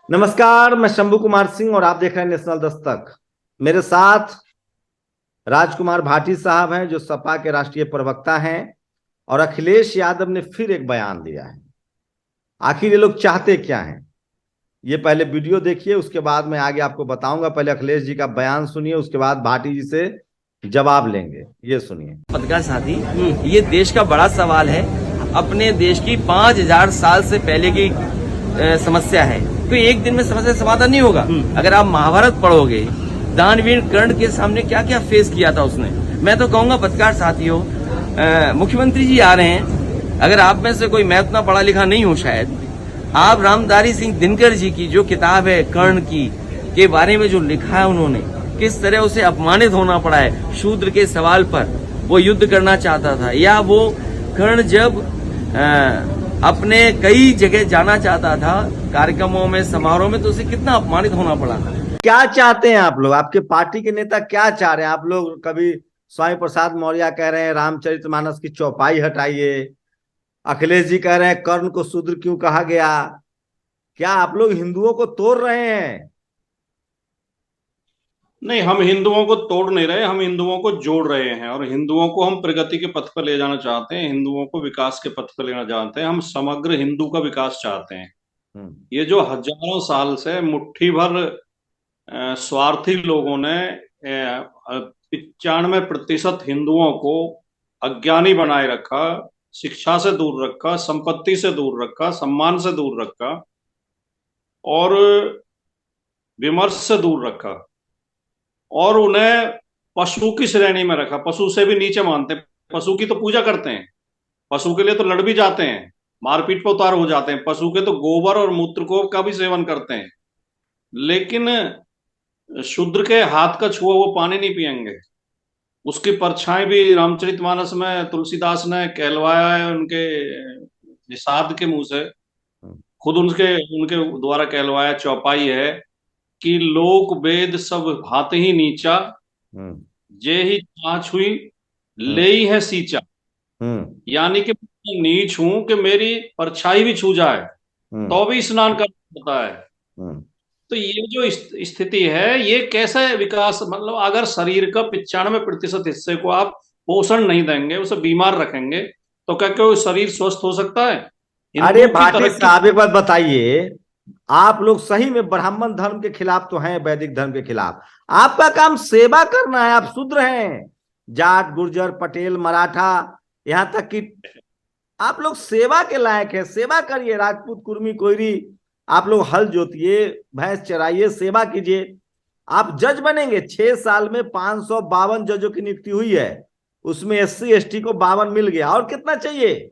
नमस्कार, मैं शंभू कुमार सिंह और आप देख रहे हैं नेशनल दस्तक। मेरे साथ राजकुमार भाटी साहब हैं जो सपा के राष्ट्रीय प्रवक्ता हैं और अखिलेश यादव ने फिर एक बयान दिया है। आखिर ये लोग चाहते क्या हैं? ये पहले वीडियो देखिए, उसके बाद मैं आगे आपको बताऊंगा। पहले अखिलेश जी का बयान सुनिए, उसके बाद भाटी जी से जवाब लेंगे। ये सुनिए। पत्रकार साथी, ये देश का बड़ा सवाल है। अपने देश की 5000 साल से पहले की समस्या है। तो एक दिन में समस्या समाधान नहीं होगा। अगर आप महाभारत पढ़ोगे, दानवीर कर्ण के सामने क्या क्या फेस किया था उसने। मैं तो कहूंगा पत्रकार साथियों, मुख्यमंत्री जी आ रहे हैं। अगर आप में से कोई मैं उतना पढ़ा लिखा नहीं हूँ शायद, आप रामधारी सिंह दिनकर जी की जो किताब है कर्ण की के बारे में जो लिखा है उन्होंने, किस तरह उसे अपमानित होना पड़ा है शूद्र के सवाल पर। वो युद्ध करना चाहता था, या वो कर्ण जब अपने कई जगह जाना चाहता था कार्यक्रमों में, समारोह में, तो उसे कितना अपमानित होना पड़ा। क्या चाहते हैं आप लोग? आपके पार्टी के नेता क्या चाह रहे हैं? आप लोग कभी स्वामी प्रसाद मौर्य कह रहे हैं रामचरितमानस की चौपाई हटाइए, अखिलेश जी कह रहे हैं कर्ण को शूद्र क्यों कहा गया। क्या आप लोग हिंदुओं को तोड़ रहे हैं? नहीं, हम हिंदुओं को तोड़ नहीं रहे, हम हिंदुओं को जोड़ रहे हैं और हिंदुओं को हम प्रगति के पथ पर ले जाना चाहते हैं, हिंदुओं को विकास के पथ पर लेना चाहते हैं। हम समग्र हिंदू का विकास चाहते हैं। ये जो हजारों साल से मुट्ठी भर स्वार्थी लोगों ने 95% हिंदुओं को अज्ञानी बनाए रखा, शिक्षा से दूर रखा, संपत्ति से दूर रखा, सम्मान से दूर रखा और विमर्श से दूर रखा और उन्हें पशु की श्रेणी में रखा। पशु से भी नीचे मानते हैं। पशु की तो पूजा करते हैं, पशु के लिए तो लड़ भी जाते हैं, मारपीट पर उतार हो जाते हैं। पशु के तो गोबर और मूत्र को का भी सेवन करते हैं, लेकिन शूद्र के हाथ का छुआ वो पानी नहीं पियेंगे। उसकी परछाई भी रामचरितमानस में तुलसीदास ने कहलवाया है उनके निषाद के मुंह से, खुद उनके उनके द्वारा कहलवाया चौपाई है कि लोक वेद सब भात ही नीचा, जे ही छाछ हुई ले ही है सींचा। यानी कि मैं नीच हूं कि मेरी परछाई भी छू जाए तो भी स्नान करना पड़ता है। तो ये जो स्थिति है, ये कैसे विकास, मतलब अगर शरीर का 95% हिस्से को आप पोषण नहीं देंगे, उसे बीमार रखेंगे, तो क्या क्या वो शरीर स्वस्थ हो सकता है? अरे हिंदू की भाटी तरक्की। साहब, एक बात बताइए। आप लोग सही में ब्राह्मण धर्म के खिलाफ तो हैं, वैदिक धर्म के खिलाफ। आपका काम सेवा करना है। आप शूद्र हैं। जाट, गुर्जर, पटेल, मराठा, यहां तक कि आप लोग सेवा के लायक है। सेवा करिए। राजपूत, कुर्मी, कोयरी, आप लोग हल जोतिए, भैंस चराइए, सेवा कीजिए। आप जज बनेंगे। 6 साल में 552 जजों की नियुक्ति हुई है, उसमें SC ST को 52 मिल गया। और कितना चाहिए?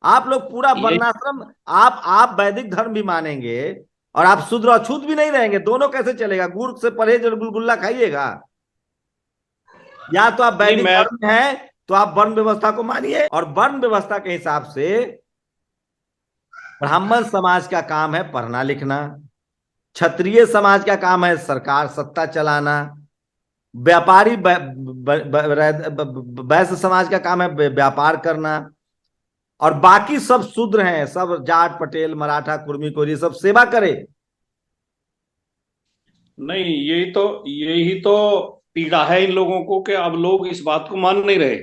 आप लोग पूरा यही वर्णाश्रम, आप वैदिक धर्म भी मानेंगे और आप शूद्र अछूत भी नहीं रहेंगे। दोनों कैसे चलेगा? गुड़ से परहेज और गुलगुल्ला खाइएगा। या तो आप नहीं, वैदिक मैं धर्म में हैं तो आप वर्ण व्यवस्था को मानिए, और वर्ण व्यवस्था के हिसाब से ब्राह्मण समाज का काम है पढ़ना लिखना, क्षत्रिय समाज का काम है सरकार सत्ता चलाना, व्यापारी वैश्य समाज का काम है व्यापार करना, और बाकी सब शूद्र हैं। सब जाट, पटेल, मराठा, कुर्मी, कोरी सब सेवा करे। नहीं, यही तो पीड़ा है इन लोगों को कि अब लोग इस बात को मान नहीं रहे।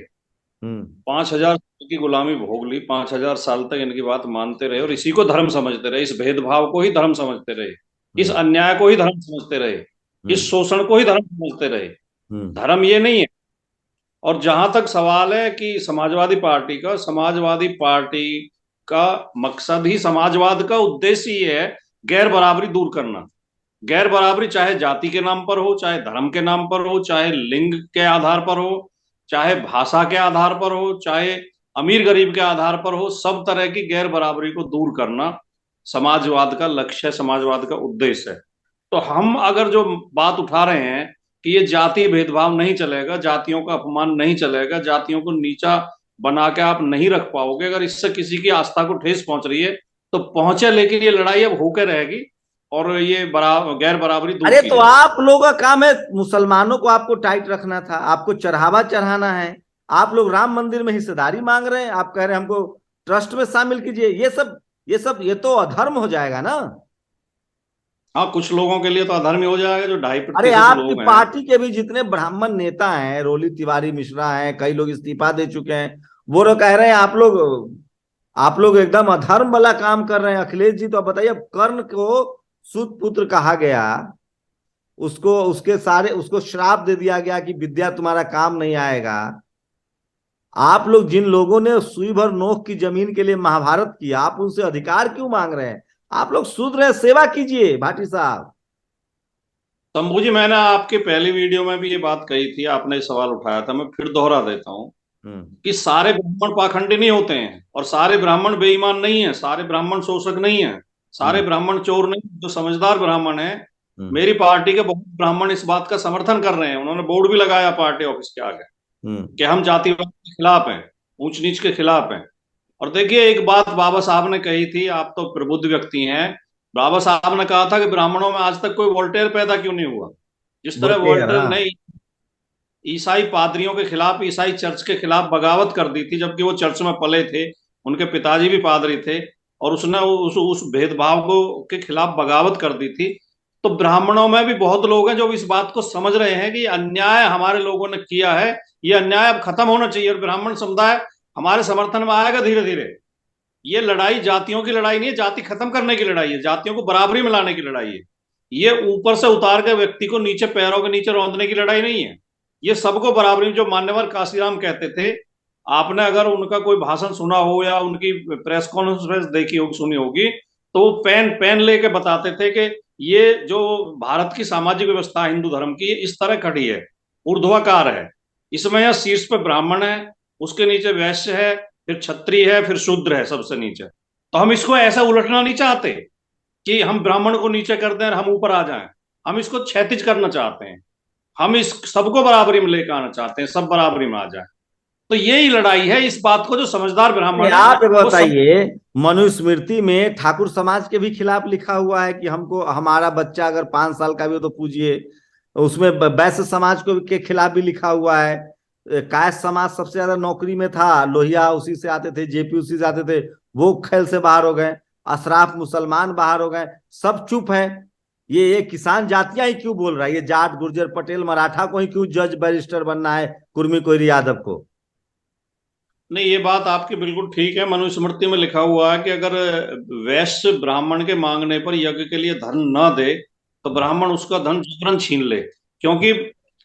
हम्म 5000 साल की गुलामी भोग ली, 5000 साल तक इनकी बात मानते रहे और इसी को धर्म समझते रहे, इस भेदभाव को ही धर्म समझते रहे, इस हम्म अन्याय को ही धर्म समझते रहे, हम्म इस शोषण को ही धर्म समझते रहे। हम्म धर्म ये नहीं है। और जहां तक सवाल है कि समाजवादी पार्टी का मकसद ही, समाजवाद का उद्देश्य ये है गैर बराबरी दूर करना। गैर बराबरी चाहे जाति के नाम पर हो, चाहे धर्म के नाम पर हो, चाहे लिंग के आधार पर हो, चाहे भाषा के आधार पर हो, चाहे अमीर गरीब के आधार पर हो, सब तरह की गैर बराबरी को दूर करना समाजवाद का लक्ष्य है, समाजवाद का उद्देश्य है। तो हम अगर जो बात उठा रहे हैं कि ये जाति भेदभाव नहीं चलेगा, जातियों का अपमान नहीं चलेगा, जातियों को नीचा बना के आप नहीं रख पाओगे, अगर इससे किसी की आस्था को ठेस पहुंच रही है तो पहुंचे, लेकिन ये लड़ाई अब होकर रहेगी और ये गैर बराबरी दूर अरे की तो जाएगी। आप लोगों का काम है, मुसलमानों को आपको टाइट रखना था, आपको चढ़ावा चढ़ाना है। आप लोग राम मंदिर में हिस्सेदारी मांग रहे हैं। आप कह रहे हैं हमको ट्रस्ट में शामिल कीजिए। ये तो अधर्म हो जाएगा ना। हाँ, कुछ लोगों के लिए तो अधर्मी हो जाएगा, जो अरे 2.5% आपकी लोग हैं। पार्टी के भी जितने ब्राह्मण नेता हैं, रोली तिवारी मिश्रा हैं, कई लोग इस्तीफा दे चुके हैं, वो लोग कह रहे हैं आप लोग एकदम अधर्म वाला काम कर रहे हैं। अखिलेश जी तो अब बताइए, अब कर्ण को सूत पुत्र कहा गया, उसको श्राप दे दिया गया कि विद्या तुम्हारा काम नहीं आएगा। आप लोग जिन लोगों ने सुई भर नोक की जमीन के लिए महाभारत किया, आप उनसे अधिकार क्यों मांग रहे हैं? आप लोग शूद्र हैं, सेवा कीजिए भाटी साहब। शंभू जी, मैंने आपकी पहली वीडियो में भी ये बात कही थी, आपने सवाल उठाया था, मैं फिर दोहरा देता हूँ हम्म। कि सारे ब्राह्मण पाखंडी नहीं होते हैं, और सारे ब्राह्मण बेईमान नहीं है, सारे ब्राह्मण शोषक नहीं है, सारे हम्म। ब्राह्मण चोर नहीं। जो समझदार ब्राह्मण है, हम्म। मेरी पार्टी के बहुत ब्राह्मण इस बात का समर्थन कर रहे हैं, उन्होंने बोर्ड भी लगाया पार्टी ऑफिस के आगे हम्म। कि हम जातिवाद के खिलाफ हैं, ऊंच नीच के खिलाफ हैं। और देखिए, एक बात बाबा साहब ने कही थी, आप तो प्रबुद्ध व्यक्ति हैं, बाबा साहब ने कहा था कि ब्राह्मणों में आज तक कोई वोल्टेयर पैदा क्यों नहीं हुआ। जिस तरह वोल्टेयर, वोल्टेयर हाँ। ने ईसाई पादरियों के खिलाफ, ईसाई चर्च के खिलाफ बगावत कर दी थी, जबकि वो चर्च में पले थे, उनके पिताजी भी पादरी थे, और उसने उस भेदभाव को के खिलाफ बगावत कर दी थी। तो ब्राह्मणों में भी बहुत लोग हैं जो इस बात को समझ रहे हैं कि अन्याय हमारे लोगों ने किया है, ये अन्याय अब खत्म होना चाहिए, और ब्राह्मण समुदाय हमारे समर्थन में आएगा धीरे धीरे। ये लड़ाई जातियों की लड़ाई नहीं है, जाति खत्म करने की लड़ाई है, जातियों को बराबरी में लाने की लड़ाई है। ये ऊपर से उतार के व्यक्ति को नीचे पैरों के नीचे रौंदने की लड़ाई नहीं है। ये सबको बराबरी, जो मान्यवर काशीराम कहते थे, आपने अगर उनका कोई भाषण सुना हो या उनकी प्रेस कॉन्फ्रेंस देखी होगी, सुनी होगी, तो वो पेन पेन लेके बताते थे कि ये जो भारत की सामाजिक व्यवस्था हिंदू धर्म की इस तरह खड़ी है, ऊर्ध्वाकार है, इसमें यह शीर्ष पे ब्राह्मण है, उसके नीचे वैश्य है, फिर क्षत्रिय है, फिर शूद्र है सबसे नीचे। तो हम इसको ऐसा उलटना नहीं चाहते कि हम ब्राह्मण को नीचे कर दें और हम ऊपर आ जाएं। हम इसको क्षैतिज करना चाहते हैं, हम इस सबको बराबरी में लेकर आना चाहते हैं, सब बराबरी में आ जाए। तो यही लड़ाई है, इस बात को जो समझदार ब्राह्मण है आप ये वो सब। बताइए, मनुस्मृति में ठाकुर समाज के भी खिलाफ लिखा हुआ है कि हमको हमारा बच्चा अगर 5 साल का भी हो तो पूजिए। उसमें वैश्य समाज को के खिलाफ भी लिखा हुआ है। कायस्थ समाज सबसे ज्यादा नौकरी में था, लोहिया उसी से आते थे, जेपी उसी से आते थे, वो खेल से बाहर हो गए। अशराफ मुसलमान बाहर हो गए, सब चुप है। ये किसान जातियां ही क्यों बोल रहा है? ये जाट गुर्जर पटेल मराठा को ही क्यों जज बैरिस्टर बनना है, कुर्मी कोयरी यादव को? नहीं, ये बात आपकी बिल्कुल ठीक है, मनुस्मृति में लिखा हुआ है कि अगर वैश्य ब्राह्मण के मांगने पर यज्ञ के लिए धन न दे तो ब्राह्मण उसका धन जबरन छीन ले, क्योंकि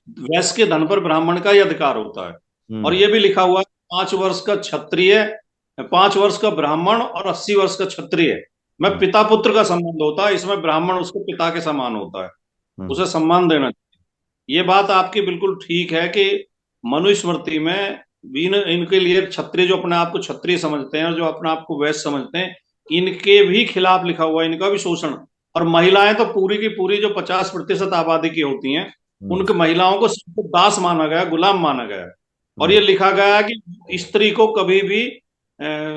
वैश्य के धन पर ब्राह्मण का ही अधिकार होता है। और ये भी लिखा हुआ है, 5 वर्ष का क्षत्रिय, 5 वर्ष का ब्राह्मण और 80 वर्ष का क्षत्रिय में पिता पुत्र का संबंध होता है, इसमें ब्राह्मण उसके पिता के समान होता है, उसे सम्मान देना चाहिए। ये बात आपकी बिल्कुल ठीक है कि मनुस्मृति में भी इनके लिए क्षत्रिय, जो अपने आप को क्षत्रिय समझते हैं और जो अपने आप को वैश्य समझते हैं, इनके भी खिलाफ लिखा हुआ है, इनका भी शोषण। और महिलाएं तो पूरी की पूरी जो 50% आबादी की होती हैं, उनकी महिलाओं को सिर्फ दास माना गया, गुलाम माना गया। और ये लिखा गया है कि स्त्री को कभी भी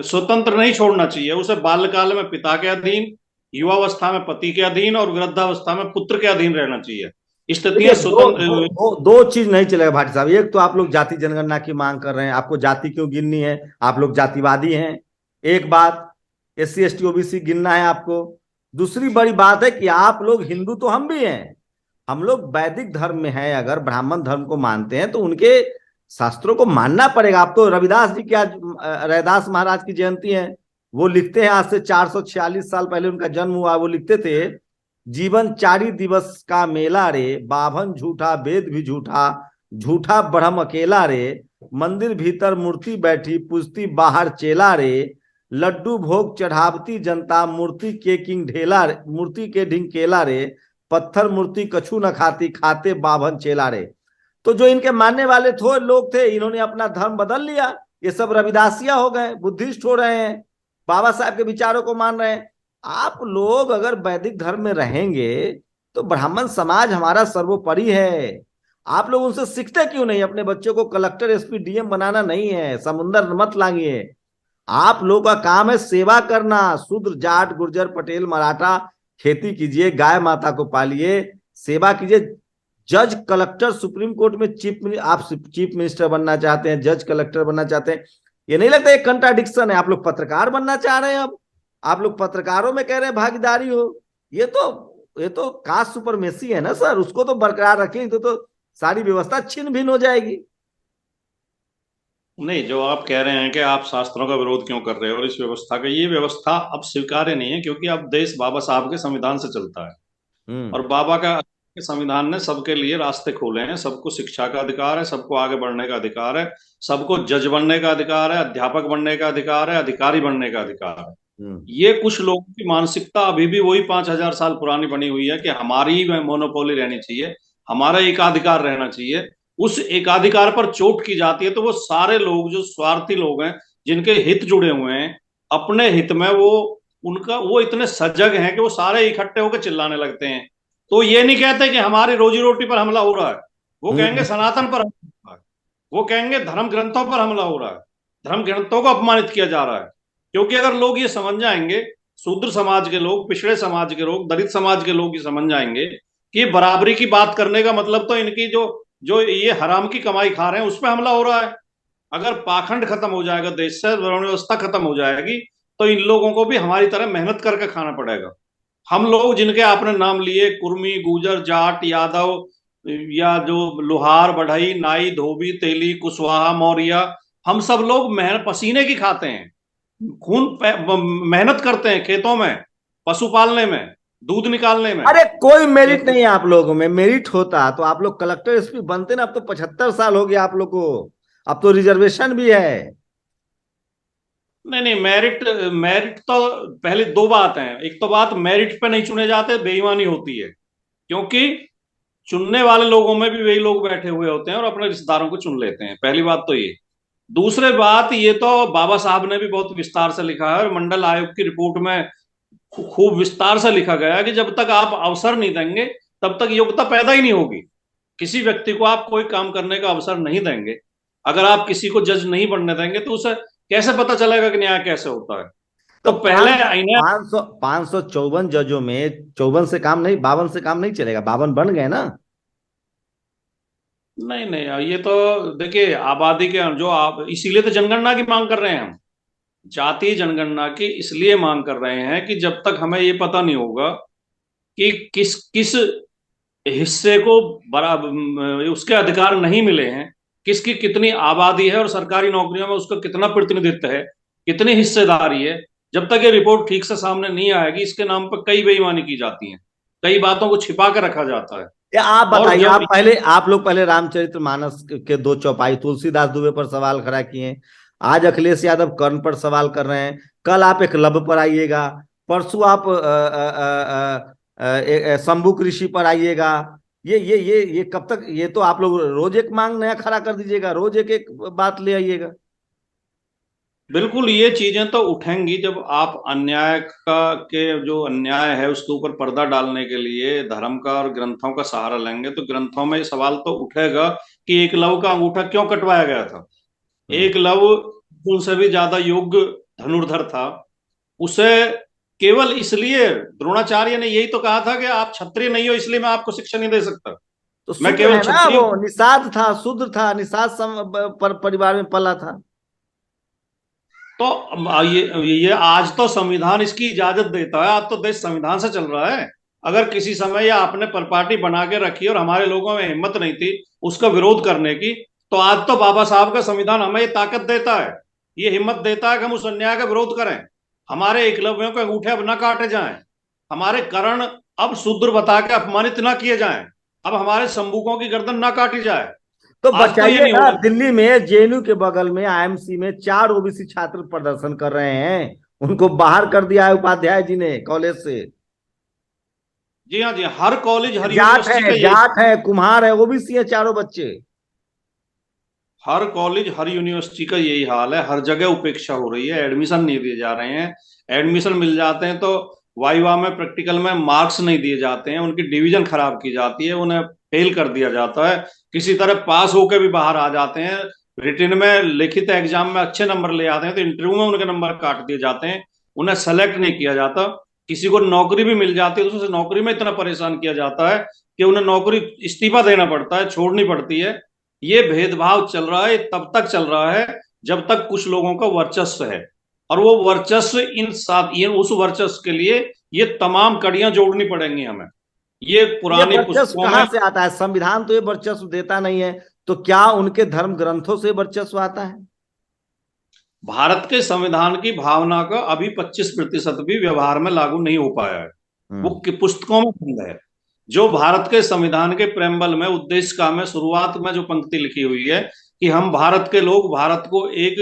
स्वतंत्र नहीं छोड़ना चाहिए, उसे बाल्यकाल में पिता के अधीन, युवावस्था में पति के अधीन और वृद्धावस्था में पुत्र के अधीन रहना चाहिए। देखिए, स्थितियां दो, स्वतंत्र। दो, दो, दो चीज नहीं चलेगा भाटी साहब। एक तो आप लोग जाति जनगणना की मांग कर रहे हैं, आपको जाति क्यों गिननी है? आप लोग जातिवादी हैं, एक बात। SC ST OBC गिनना है आपको। दूसरी बड़ी बात है कि आप लोग हिंदू तो हम भी हैं, हम लोग वैदिक धर्म में हैं। अगर ब्राह्मण धर्म को मानते हैं तो उनके शास्त्रों को मानना पड़ेगा। आप तो रविदास जी की आज रैदास महाराज की जयंती है, वो लिखते हैं, आज से 446 साल पहले उनका जन्म हुआ, वो लिखते थे, जीवन 4 दिवस का मेला रे, बाभन झूठा वेद भी झूठा, झूठा ब्रह्म अकेला रे, मंदिर भीतर मूर्ति बैठी पूजती बाहर चेला रे, लड्डू भोग चढ़ावती जनता मूर्ति के किंग ढेला रे, मूर्ति के ढिंग केला रे, पत्थर मूर्ति कछु न खाती खाते बाभन चेला रे। तो जो इनके मानने वाले थोड़े लोग थे, इन्होंने अपना धर्म बदल लिया, ये सब रविदासिया हो गए, बुद्धिस्ट हो रहे हैं, बाबा साहब के विचारों को मान रहे हैं। आप लोग अगर वैदिक धर्म में रहेंगे तो ब्राह्मण समाज हमारा सर्वोपरि है। आप लोग उनसे सीखते क्यों नहीं? अपने बच्चों को कलेक्टर SP DM बनाना नहीं है, समुंदर मत लांगिए। आप लोग का काम है सेवा करना। शूद्र जाट गुर्जर पटेल मराठा खेती कीजिए, गाय माता को पालिए, सेवा कीजिए। जज कलेक्टर सुप्रीम कोर्ट में आप चीफ मिनिस्टर बनना चाहते हैं, जज कलेक्टर बनना चाहते हैं, ये नहीं लगता एक कंट्राडिक्शन है? आप लोग पत्रकार बनना चाह रहे हैं, अब आप लोग पत्रकारों में कह रहे हैं भागीदारी हो, ये तो ये तो कास्ट सुपरमेसी है ना सर, उसको तो बरकरार रखें तो सारी व्यवस्था छिन्न भिन्न हो जाएगी। नहीं, जो आप कह रहे हैं कि आप शास्त्रों का विरोध क्यों कर रहे हो और इस व्यवस्था का, ये व्यवस्था अब स्वीकार्य नहीं है, क्योंकि अब देश बाबा साहब के संविधान से चलता है। हम्म। और बाबा का संविधान ने सबके लिए रास्ते खोले हैं, सबको शिक्षा का अधिकार है, सबको आगे बढ़ने का अधिकार है, सबको जज बनने का अधिकार है, अध्यापक बनने का अधिकार है, अधिकारी बनने का अधिकार है। ये कुछ लोगों की मानसिकता अभी भी वही 5,000 साल पुरानी बनी हुई है कि हमारी मोनोपोली रहनी चाहिए, हमारा एकाधिकार रहना चाहिए। उस एकाधिकार पर चोट की जाती है तो वो सारे लोग जो स्वार्थी लोग हैं, जिनके हित जुड़े हुए हैं, अपने हित में वो इतने सजग हैं कि वो सारे इकट्ठे होकर चिल्लाने लगते हैं। तो ये नहीं कहते कि हमारी रोजी रोटी पर हमला हो रहा है, वो कहेंगे सनातन पर हमला हो रहा है, वो कहेंगे धर्म ग्रंथों पर हमला हो रहा है, धर्म ग्रंथों को अपमानित किया जा रहा है। क्योंकि अगर लोग ये समझ जाएंगे, शूद्र समाज के लोग, पिछड़े समाज के लोग, दलित समाज के लोग ये समझ जाएंगे कि बराबरी की बात करने का मतलब तो इनकी जो जो ये हराम की कमाई खा रहे हैं उस पर हमला हो रहा है। अगर पाखंड खत्म हो जाएगा, देश से व्यवस्था खत्म हो जाएगी, तो इन लोगों को भी हमारी तरह मेहनत करके खाना पड़ेगा। हम लोग जिनके आपने नाम लिए, कुर्मी, गुजर, जाट, यादव, या जो लोहार, बढ़ई, नाई, धोबी, तेली, कुशवाहा, मौर्य, हम सब लोग मेहनत पसीने की खाते हैं, मेहनत करते हैं खेतों में, पशु पालने में, दूध निकालने में। अरे कोई मेरिट नहीं है आप लोगों में, मेरिट होता तो आप लोग कलेक्टर एसपी बनते ना। अब तो 75 साल हो गया आप लोग को, अब तो रिजर्वेशन भी है। नहीं नहीं, मेरिट मेरिट तो पहले दो बात है। एक तो बात, मेरिट पे नहीं चुने जाते, बेईमानी होती है, क्योंकि चुनने वाले लोगों में भी वही लोग बैठे हुए होते हैं और अपने रिश्तेदारों को चुन लेते हैं। पहली बात तो ये। दूसरी बात, ये तो बाबा साहब ने भी बहुत विस्तार से लिखा है और मंडल आयोग की रिपोर्ट में खूब विस्तार से लिखा गया है कि जब तक आप अवसर नहीं देंगे तब तक योग्यता पैदा ही नहीं होगी। किसी व्यक्ति को आप कोई काम करने का अवसर नहीं देंगे, अगर आप किसी को जज नहीं बनने देंगे, तो उसे कैसे पता चलेगा कि न्याय कैसे होता है। तो पहले 554 जजों में 54 से काम नहीं, 52 से काम नहीं चलेगा। 52 बन गए ना। नहीं नहीं, ये तो देखिए, आबादी के जो आप, इसीलिए तो जनगणना की मांग कर रहे हैं हम। जातीय जनगणना की इसलिए मांग कर रहे हैं कि जब तक हमें ये पता नहीं होगा कि किस किस हिस्से को बराबर उसके अधिकार नहीं मिले हैं, किसकी कितनी आबादी है और सरकारी नौकरियों में उसका कितना प्रतिनिधित्व है, कितनी हिस्सेदारी है, जब तक ये रिपोर्ट ठीक से सामने नहीं आएगी, इसके नाम पर कई बेईमानी की जाती है, कई बातों को छिपा कर रखा जाता है। या आप और बताइए, जब आप लोग पहले रामचरितमानस के 2 चौपाई तुलसीदास दुबे पर सवाल खड़ा किए, आज अखिलेश यादव कर्ण पर सवाल कर रहे हैं, कल आप एकलव्य पर आइएगा, परसों आप शंभु ऋषि पर आइएगा। ये कब तक? ये तो आप लोग रोज एक मांग नया खड़ा कर दीजिएगा, रोज एक एक बात ले आइएगा। बिल्कुल, ये चीजें तो उठेंगी जब आप अन्याय का के जो अन्याय है उसके ऊपर पर्दा डालने के लिए धर्म का और ग्रंथों का सहारा लेंगे, तो ग्रंथों में सवाल तो उठेगा कि एकलव्य का अंगूठा क्यों कटवाया गया था। एकलव्य उनसे भी ज्यादा योग्य धनुर्धर था, उसे केवल इसलिए द्रोणाचार्य ने यही तो कहा था कि आप क्षत्रिय नहीं हो इसलिए मैं आपको शिक्षा नहीं दे सकता, तो मैं शूद्र केवल है ना, क्षत्रिय। वो निषाद था, शूद्र था, निषाद परिवार में पला था। तो ये आज तो संविधान इसकी इजाजत देता है, आज तो देश संविधान से चल रहा है। अगर किसी समय या आपने परपाटी बना के रखी और हमारे लोगों में हिम्मत नहीं थी उसका विरोध करने की, तो आज तो बाबा साहब का संविधान हमें ये ताकत देता है, ये हिम्मत देता है कि हम उस अन्याय का विरोध करें। हमारे एकलव्यों के अंगूठे अब न काटे जाएं, हमारे कर्ण अब शूद्र बता के अपमानित ना किए जाएं, अब हमारे संबुकों की गर्दन ना काटी जाए। तो आज तो ये बचाइए नहीं ना, होगा। दिल्ली में जेएनयू के बगल में आईएमसी में 4 ओबीसी छात्र प्रदर्शन कर रहे हैं, उनको बाहर कर दिया है उपाध्याय जी ने कॉलेज से। जी हाँ, जी हाँ, हर कॉलेज, हर जाट यूनिवर्सिटी का है, यही, जाट है, कुम्हार है, ओबीसी है, चारों बच्चे। हर कॉलेज, हर यूनिवर्सिटी का यही हाल है। हर जगह उपेक्षा हो रही है, एडमिशन नहीं दिए जा रहे हैं। एडमिशन मिल जाते हैं तो वाइवा में, प्रैक्टिकल में मार्क्स नहीं दिए जाते हैं, उनकी डिवीजन खराब की जाती है, उन्हें फेल कर दिया जाता है, किसी तरह पास होकर भी बाहर आ जाते हैं। रिटन में, लिखित एग्जाम में अच्छे नंबर ले आते हैं तो इंटरव्यू में उनके नंबर काट दिए जाते हैं, उन्हें सेलेक्ट नहीं किया जाता। किसी को नौकरी भी मिल जाती है तो उसे नौकरी में इतना परेशान किया जाता है कि उन्हें नौकरी इस्तीफा देना पड़ता है, छोड़नी पड़ती है। ये भेदभाव चल रहा है, तब तक चल रहा है जब तक कुछ लोगों का वर्चस्व है, और वो वर्चस्व इन साथ, ये उस वर्चस्व के लिए ये तमाम कड़ियां जोड़नी पड़ेंगी हमें। ये ये पुरानी वर्चस्व पुस्तकों कहाँ में, से आता है? संविधान तो ये वर्चस्व देता नहीं है, तो क्या उनके धर्म ग्रंथों से वर्चस्व आता है? भारत के संविधान की भावना का अभी 25% भी व्यवहार में लागू नहीं हो पाया है। वो पुस्तकों में बंद है। जो भारत के संविधान के प्रेम्बल में, उद्देश्य का में, शुरुआत में जो पंक्ति लिखी हुई है कि हम भारत के लोग भारत को एक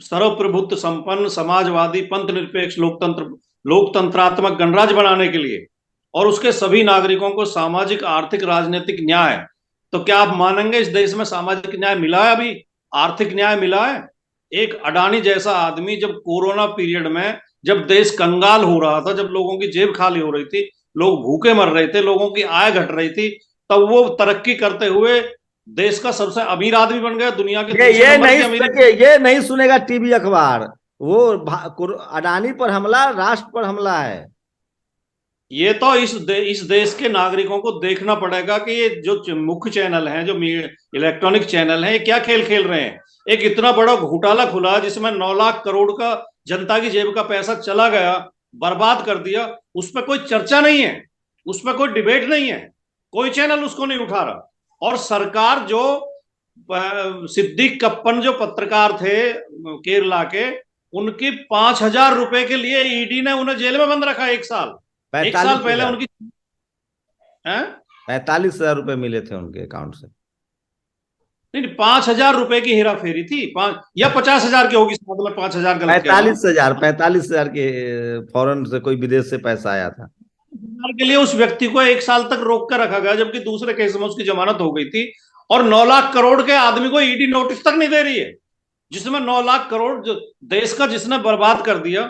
सर्वप्रभुत्व संपन्न समाजवादी पंथ निरपेक्ष लोकतंत्रात्मक गणराज्य बनाने के लिए और उसके सभी नागरिकों को सामाजिक आर्थिक राजनीतिक न्याय, तो क्या आप मानेंगे इस देश में सामाजिक न्याय मिला है? अभी आर्थिक न्याय मिला है? एक अडानी जैसा आदमी जब कोरोना पीरियड में, जब देश कंगाल हो रहा था, जब लोगों की जेब खाली हो रही थी, लोग भूखे मर रहे थे, लोगों की आय घट रही थी, तब वो तरक्की करते हुए देश का सबसे अमीर आदमी बन गया, दुनिया के ये नहीं सुनेगा टीवी अखबार। वो अडानी पर हमला, राष्ट्र पर हमला है। ये तो इस देश के नागरिकों को देखना पड़ेगा कि ये जो मुख्य चैनल हैं, जो इलेक्ट्रॉनिक चैनल हैं, ये क्या खेल खेल रहे हैं। एक इतना बड़ा घोटाला खुला जिसमें 9 लाख करोड़ का जनता की जेब का पैसा चला गया, बर्बाद कर दिया, उस पर कोई चर्चा नहीं है, उस पर कोई डिबेट नहीं है, कोई चैनल उसको नहीं उठा रहा। और सरकार जो सिद्दीक कप्पन जो पत्रकार थे केरला के, उनकी 5,000 रुपए के लिए ईडी ने उन्हें जेल में बंद रखा 1 साल। 1 साल पहले उनकी 45,000 रुपए मिले थे उनके अकाउंट से। नहीं, 5,000 रुपए की हेरा फेरी थी, 5 या 50,000 की होगी, मतलब 5,000 गलत 45,000 के फॉरेन से, कोई विदेश से पैसा आया था के लिए उस व्यक्ति को 1 साल तक रोक कर रखा गया, जबकि दूसरे केस में उसकी जमानत हो गई थी। और 9 लाख करोड़ के आदमी को ईडी नोटिस तक नहीं दे रही है, जिसमें 9 लाख करोड़ जो देश का जिसने बर्बाद कर दिया,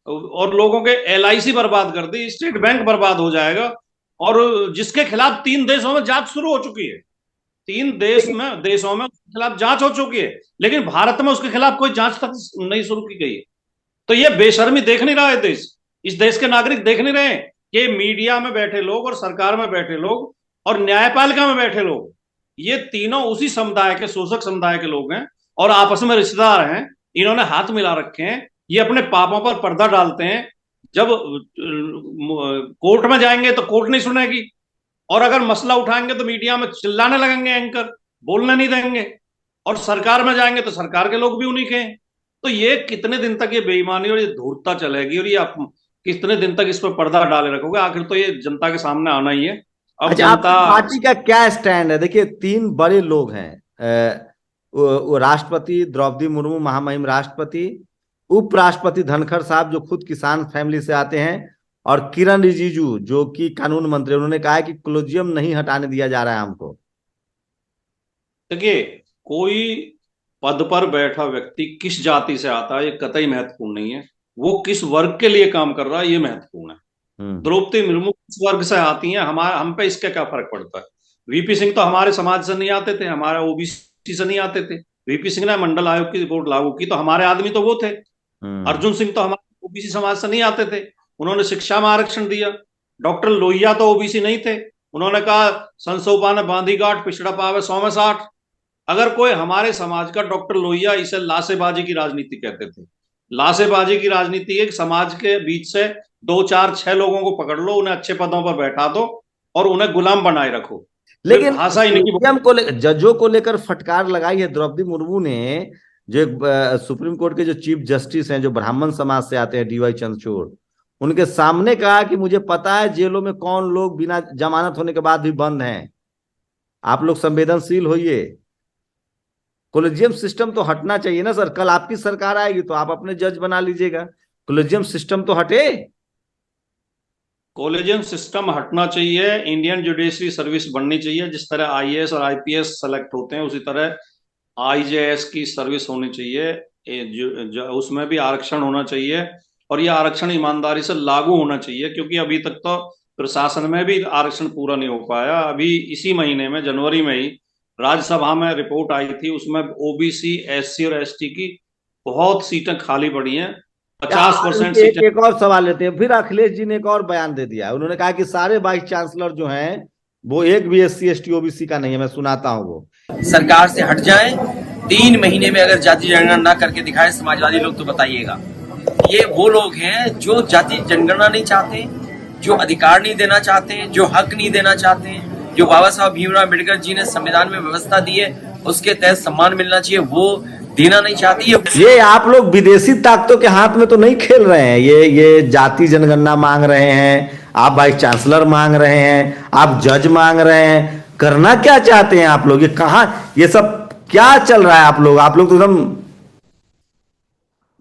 और लोगों के LIC बर्बाद कर दी, स्टेट बैंक बर्बाद हो जाएगा, और जिसके खिलाफ 3 देशों में जांच शुरू हो चुकी है, 3 देशों में उसके खिलाफ जांच हो चुकी है, लेकिन भारत में उसके खिलाफ कोई जांच तक नहीं शुरू की गई है। तो ये बेशर्मी देख नहीं रहा है देश, इस देश के नागरिक देख नहीं रहे हैं कि मीडिया में बैठे लोग और सरकार में बैठे लोग और न्यायपालिका में बैठे लोग, ये तीनों उसी समुदाय के, शोषक समुदाय के लोग हैं और आपस में रिश्तेदार हैं। इन्होंने हाथ मिला रखे हैं, ये अपने पापों पर पर्दा डालते हैं। जब कोर्ट में जाएंगे तो कोर्ट नहीं सुनेगी, और अगर मसला उठाएंगे तो मीडिया में चिल्लाने लगेंगे, एंकर बोलने नहीं देंगे, और सरकार में जाएंगे तो सरकार के लोग भी उन्हीं के हैं। तो ये कितने दिन तक ये बेईमानी और ये धूर्तता चलेगी, और ये आप कितने दिन तक इस पर पर्दा डाले रखोगे? आखिर तो ये जनता के सामने आना ही है। अब अच्छा, जनता पार्टी का क्या स्टैंड है? देखिए, 3 बड़े लोग हैं, वो राष्ट्रपति द्रौपदी मुर्मू, महामहिम राष्ट्रपति, उपराष्ट्रपति धनखड़ साहब जो खुद किसान फैमिली से आते हैं, और किरण रिजिजू जो कि कानून मंत्री। उन्होंने कहा है कि कोलेजियम नहीं हटाने दिया जा रहा है हमको। देखिए, कोई पद पर बैठा व्यक्ति किस जाति से आता है ये कतई महत्वपूर्ण नहीं है, वो किस वर्ग के लिए काम कर रहा है ये महत्वपूर्ण है। द्रौपदी मुर्मू किस वर्ग से आती हैं, हम पे इसका क्या फर्क पड़ता है? VP सिंह तो हमारे समाज से नहीं आते थे, हमारे OBC से नहीं आते थे। VP सिंह ने मंडल आयोग की रिपोर्ट लागू की तो हमारे आदमी तो वो थे। अर्जुन सिंह तो हमारे OBC समाज से नहीं आते थे, उन्होंने शिक्षा में आरक्षण दिया। डॉक्टर लोहिया तो OBC नहीं थे, उन्होंने कहा संसोपा ने बांधी गांठ, पिछड़ा पावे 100 में 60। अगर कोई हमारे समाज का, डॉक्टर लोहिया इसे लासेबाजी की राजनीति कहते थे। लासेबाजी की राजनीति एक समाज के बीच से 2, 4, 6 लोगों को पकड़ लो, उन्हें अच्छे पदों पर बैठा दो और उन्हें गुलाम बनाए रखो। लेकिन भाषा जजों को लेकर फटकार लगाई है द्रौपदी मुर्मू ने, जो सुप्रीम कोर्ट के जो चीफ जस्टिस हैं, जो ब्राह्मण समाज से आते हैं, DY चंद्रचूड़, उनके सामने कहा कि मुझे पता है जेलों में कौन लोग बिना जमानत होने के बाद भी बंद हैं, आप लोग संवेदनशील होइए। कोलेजियम सिस्टम तो हटना चाहिए ना सर। कल आपकी सरकार आएगी तो आप अपने जज बना लीजिएगा, कोलेजियम सिस्टम तो हटे। कोलेजियम सिस्टम हटना चाहिए, इंडियन जुडिशरी सर्विस बननी चाहिए। जिस तरह IAS और IPS सेलेक्ट होते हैं उसी तरह IJS की सर्विस होनी चाहिए, उसमें भी आरक्षण होना चाहिए, और यह आरक्षण ईमानदारी से लागू होना चाहिए, क्योंकि अभी तक तो प्रशासन में भी आरक्षण पूरा नहीं हो पाया। अभी इसी महीने में, जनवरी में ही राज्यसभा में रिपोर्ट आई थी, उसमें OBC, SC और ST की बहुत सीटें खाली पड़ी हैं, 50% सीटें। एक और सवाल लेते हैं, फिर अखिलेश जी ने एक और बयान दे दिया। उन्होंने कहा कि सारे वाइस चांसलर जो हैं वो एक भी SC ST OBC का नहीं है। मैं सुनाता हूँ वो। सरकार से हट जाए, 3 महीने में अगर जाति जनगणना करके दिखाए समाजवादी लोग तो बताइएगा। ये वो लोग हैं जो जाति जनगणना नहीं चाहते, जो अधिकार नहीं देना चाहते हैं, जो हक नहीं देना चाहते हैं, जो बाबा साहब भीमराव अम्बेडकर जी ने संविधान में व्यवस्था दी है उसके तहत सम्मान मिलना चाहिए, वो देना नहीं चाहती है। ये आप लोग विदेशी ताकतों के हाथ में तो नहीं खेल रहे हैं। ये जाति जनगणना मांग रहे हैं, आप वाइस चांसलर मांग रहे हैं, आप जज मांग रहे हैं, करना क्या चाहते हैं आप लोग? ये कहाँ, ये सब क्या चल रहा है? आप लोग तो एकदम।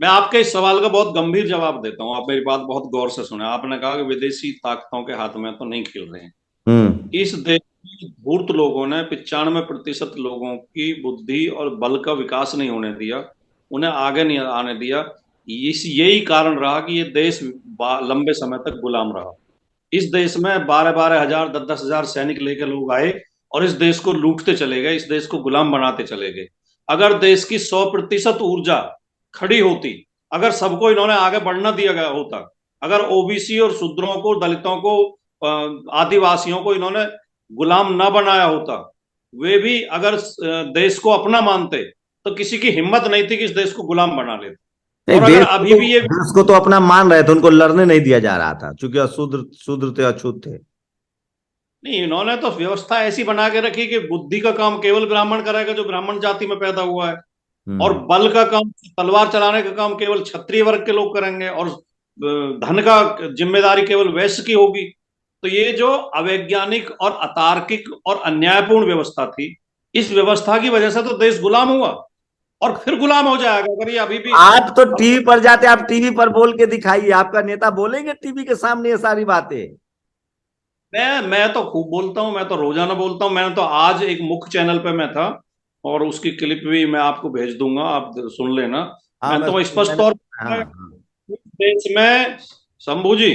मैं आपके इस सवाल का बहुत गंभीर जवाब देता हूं, आप मेरी बात बहुत गौर से सुने। आपने कहा कि विदेशी ताकतों के हाथ में तो नहीं खेल रहे हैं। इस देश में धूर्त लोगों ने 95% लोगों की बुद्धि और बल का विकास नहीं होने दिया, उन्हें आगे नहीं आने दिया। यही कारण रहा कि ये देश लंबे समय तक गुलाम रहा। इस देश में 12-12 हजार 10-10 हजार सैनिक लेकर लोग आए और इस देश को लूटते चले गए, इस देश को गुलाम बनाते चले गए। अगर देश की 100% ऊर्जा खड़ी होती, अगर सबको इन्होंने आगे बढ़ना दिया गया होता, अगर ओबीसी और शूद्रों को, दलितों को, आदिवासियों को इन्होंने गुलाम ना बनाया होता, वे भी अगर देश को अपना मानते तो किसी की हिम्मत नहीं थी कि इस देश को गुलाम बना लेते। और अगर अभी भी ये देश को तो अपना मान रहे थे, उनको लड़ने नहीं दिया जा रहा था क्योंकि शूद्र थे, अछूत थे। नहीं, इन्होंने तो व्यवस्था ऐसी बना के रखी कि बुद्धि का काम केवल ब्राह्मण करेगा जो ब्राह्मण जाति में पैदा हुआ है, और बल का काम, तलवार चलाने का काम केवल क्षत्रिय वर्ग के लोग करेंगे, और धन का जिम्मेदारी केवल वैश्य की होगी। तो ये जो अवैज्ञानिक और अतार्किक और अन्यायपूर्ण व्यवस्था थी, इस व्यवस्था की वजह से तो देश गुलाम हुआ और फिर गुलाम हो जाएगा। अगर ये अभी भी, आप तो टीवी पर जाते, आप टीवी पर बोल के दिखाइए, आपका नेता बोलेंगे टीवी के सामने ये सारी बातें? मैं तो खूब बोलता हूं, मैं तो रोजाना बोलता हूं। मैं तो आज एक मुख्य चैनल पे मैं था और उसकी क्लिप भी मैं आपको भेज दूंगा, आप सुन लेना। मैं तो स्पष्ट तौर पर देश में, शंभू जी,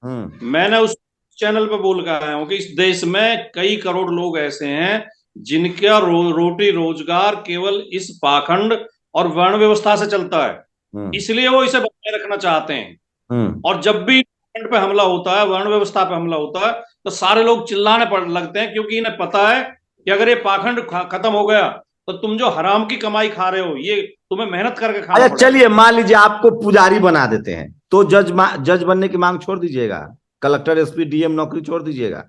मैंने उस चैनल पे बोल कर आया हूं कि इस देश में कई करोड़ लोग ऐसे हैं जिनका रोटी रोजगार केवल इस पाखंड और वर्ण व्यवस्था से चलता है, इसलिए वो इसे बनाए रखना चाहते हैं। और जब भी पे हमला होता है, वर्ण व्यवस्था पे हमला होता है, तो सारे लोग चिल्लाने पड़ लगते हैं, क्योंकि इन्हें पता है कि अगर ये पाखंड खत्म हो गया तो तुम जो हराम की कमाई खा रहे हो, ये तुम्हें मेहनत करके खाना पड़ेगा। चलिए मान लीजिए आपको पुजारी बना देते हैं, तो जज बनने की मांग छोड़ दीजिएगा, कलेक्टर, एसपी, डीएम नौकरी छोड़ दीजिएगा?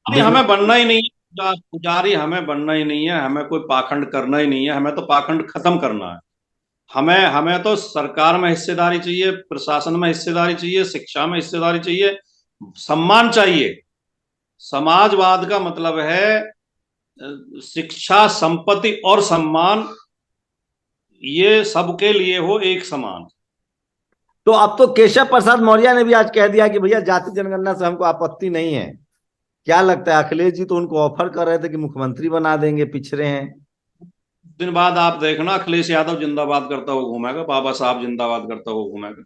हमें बनना ही नहीं है पुजारी, हमें बनना ही नहीं है, हमें कोई पाखंड करना ही नहीं है, हमें तो पाखंड खत्म करना है। हमें तो सरकार में हिस्सेदारी चाहिए, प्रशासन में हिस्सेदारी चाहिए, शिक्षा में हिस्सेदारी चाहिए, सम्मान चाहिए। समाजवाद का मतलब है शिक्षा, संपत्ति और सम्मान, ये सबके लिए हो एक समान। तो अब तो केशव प्रसाद मौर्य ने भी आज कह दिया कि भैया जाति जनगणना से हमको आपत्ति नहीं है। क्या लगता है, अखिलेश जी तो उनको ऑफर कर रहे थे कि मुख्यमंत्री बना देंगे, पिछड़े हैं। दिन बाद आप देखना, अखिलेश यादव जिंदाबाद करता हुआ घूमेगा, बाबा साहब जिंदाबाद करता हुआ घूमेगा।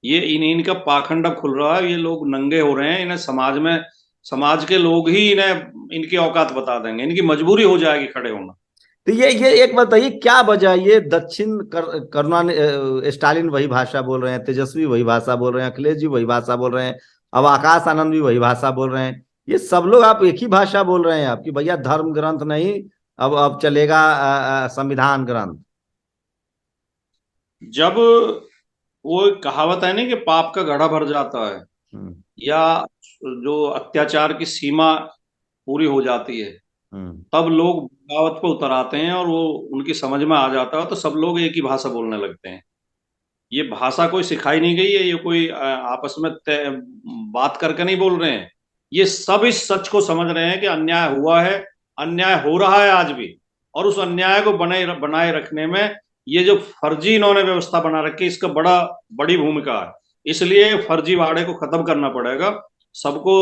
ये इनका पाखंड अब खुल रहा है, ये लोग नंगे हो रहे हैं। इन्हें समाज के लोग ही इन्हें इनकी औकात बता देंगे, इनकी मजबूरी हो जाएगी खड़े होना। तो ये एक बताइए, क्या वजह, ये दक्षिण करुणा स्टालिन वही भाषा बोल रहे हैं, तेजस्वी वही भाषा बोल रहे हैं, अखिलेश जी वही भाषा बोल रहे हैं, अब आकाश आनंद भी वही भाषा बोल रहे हैं, ये सब लोग आप एक ही भाषा बोल रहे हैं आप कि भैया धर्म ग्रंथ नहीं, अब चलेगा संविधान ग्रंथ। जब वो कहावत है ना कि पाप का घड़ा भर जाता है, या जो अत्याचार की सीमा पूरी हो जाती है, तब लोग बगावत पर उतर आते हैं और वो उनकी समझ में आ जाता है, तो सब लोग एक ही भाषा बोलने लगते हैं। ये भाषा कोई सिखाई नहीं गई है, ये कोई आपस में बात करके नहीं बोल रहे हैं। ये सब इस सच को समझ रहे हैं कि अन्याय हुआ है, अन्याय हो रहा है आज भी, और उस अन्याय को बनाए रखने में ये जो फर्जी इन्होंने व्यवस्था बना रखी, इसका बड़ी भूमिका है। इसलिए फर्जीवाड़े को खत्म करना पड़ेगा, सबको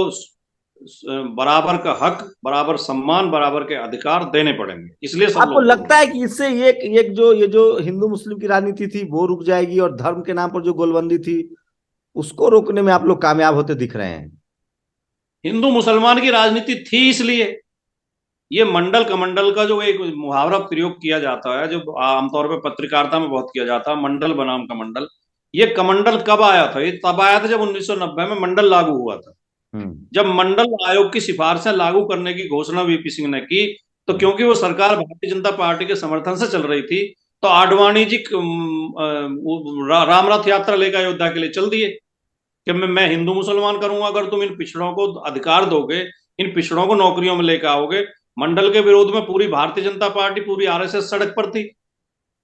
बराबर का हक, बराबर सम्मान, बराबर के अधिकार देने पड़ेंगे। इसलिए सब आपको लगता है कि इससे एक जो हिंदू मुस्लिम की राजनीति थी वो रुक जाएगी, और धर्म के नाम पर जो गोलबंदी थी उसको रोकने में आप लोग कामयाब होते दिख रहे हैं? हिंदू मुसलमान की राजनीति थी, इसलिए ये मंडल कमंडल का जो एक मुहावरा प्रयोग किया जाता है, जो आमतौर पर पत्रकारिता में बहुत किया जाता है, मंडल बनाम कमंडल। ये कमंडल कब आया था? ये तब आया था जब 1990 में मंडल लागू हुआ था। जब मंडल आयोग की सिफारिशें लागू करने की घोषणा वीपी सिंह ने की, तो क्योंकि वो सरकार भारतीय जनता पार्टी के समर्थन से चल रही थी, तो आडवाणी जी राम रथ यात्रा लेकर अयोध्या के लिए चल दिए। कि मैं हिंदू मुसलमान करूंगा अगर तुम इन पिछड़ों को अधिकार दोगे, इन पिछड़ों को नौकरियों में लेकर आओगे। मंडल के विरोध में पूरी भारतीय जनता पार्टी, पूरी आरएसएस सड़क पर थी।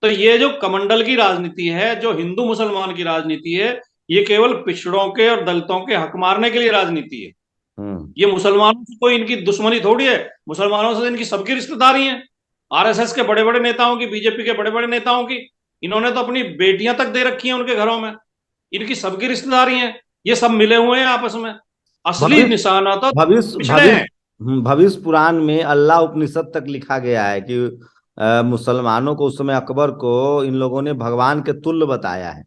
तो ये जो कमंडल की राजनीति है, जो हिंदू मुसलमान की राजनीति है, ये केवल पिछड़ों के और दलितों के हक मारने के लिए राजनीति है। ये मुसलमानों से कोई इनकी दुश्मनी थोड़ी है, मुसलमानों से इनकी सबकी रिश्तेदारी है। आरएसएस के बड़े बड़े नेताओं की, बीजेपी के बड़े बड़े नेताओं की, इन्होंने तो अपनी बेटियां तक दे रखी हैं उनके घरों में। इनकी सबकी रिश्तेदारी है, ये सब मिले हुए हैं आपस में। असली भविष्य निशाना तो भविष्य पिछड़े भविष्य हैं। भविष्य पुराण में अल्लाह उपनिषद तक लिखा गया है कि मुसलमानों को उस समय अकबर को इन लोगों ने भगवान के तुल्य बताया है।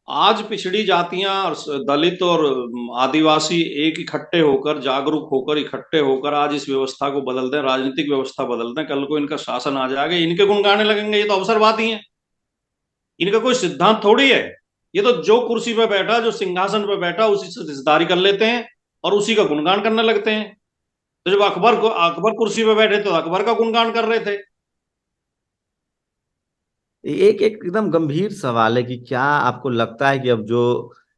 आज पिछड़ी जातियां और दलित और आदिवासी एक इकट्ठे होकर, जागरूक होकर, इकट्ठे होकर आज इस व्यवस्था को बदल दें, राजनीतिक व्यवस्था बदल दें, कल को इनका शासन आ जाएगा, इनके गुण गाने लगेंगे। ये तो अवसरवादी हैं, इनका कोई सिद्धांत थोड़ी है। ये तो जो कुर्सी पे बैठा, जो सिंहासन पे बैठा, उसी से रिश्तेदारी कर लेते हैं और उसी का गुणगान करने लगते हैं। तो जब अकबर कुर्सी पे बैठे तो अकबर का गुणगान कर रहे थे। एक एक एकदम गंभीर सवाल है कि क्या आपको लगता है कि अब जो